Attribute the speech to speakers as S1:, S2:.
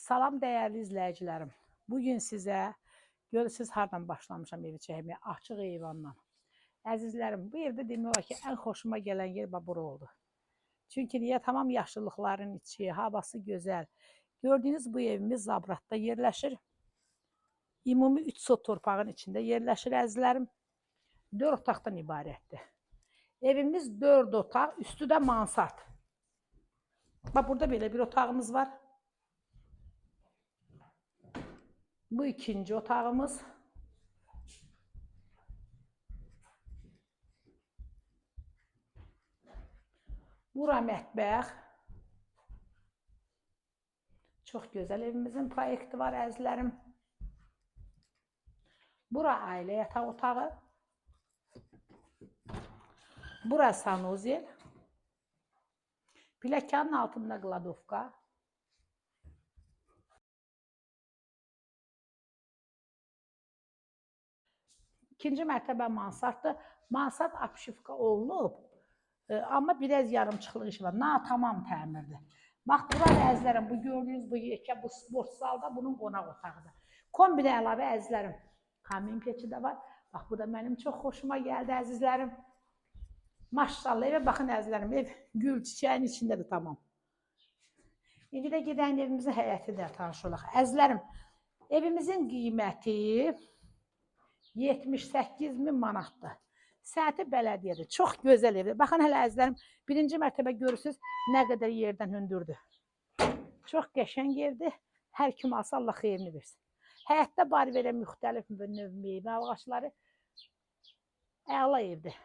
S1: Salam dəyərli izləyicilərim. Bugün sizə görürsünüz hardan başlamışam evi çəkməyə, açıq eyvandan. Əzizlərim, bu evdə demək olar ki, ən xoşuma gələn yer bura oldu. Çünki niyə? Tamam yaşıllıqların içi, havası gözəl. Gördüyünüz bu evimiz Zabratda yerləşir. Ümumi 3 sot torpağın içində yerləşir əzizlərim. 4 otaqdan ibarətdir. Evimiz 4 otaq, üstü də mansard. Burada belə bir otağımız var. Bu ikinci otağımız. Bura mətbəx. Çox gözəl evimizin proyekti var əzizlərim. Bura ailə yataq otağı. Bura sanuzel. Pləkanın altında qladovka. İkinci mərtəbə mansarddır. Mansard apşifka olunub. Amma biraz yarımçıqlıq işi var. Tamam təmirdir. Bax, burada əzizlərim, bu gördüyünüz bu yekə, bu sport zalda bunun qonaq otağıdır. Kombinə əlavə əzizlərim, kamin peçi də var. Bax, bu da mənim çox xoşuma gəldi əzizlərim. Maşallah, evə baxın əzizlərim, ev gül çiçəyin içindədir tamam. İndi də gedən evimizin həyəti də tanış olaq. Əzizlərim, evimizin qiyməti 78.000 manatdır. Səthi bələdiyyədir. Çox gözəl evdir. Baxın hələ əzizlərim, birinci mərtəbə görürsünüz nə qədər yerdən hündürdür. Çox qəşəng evdir. Hər kim alsa Allah xeyrini versin. Həyətdə bar verən müxtəlif növ meyvə ağacları. Əla evdir.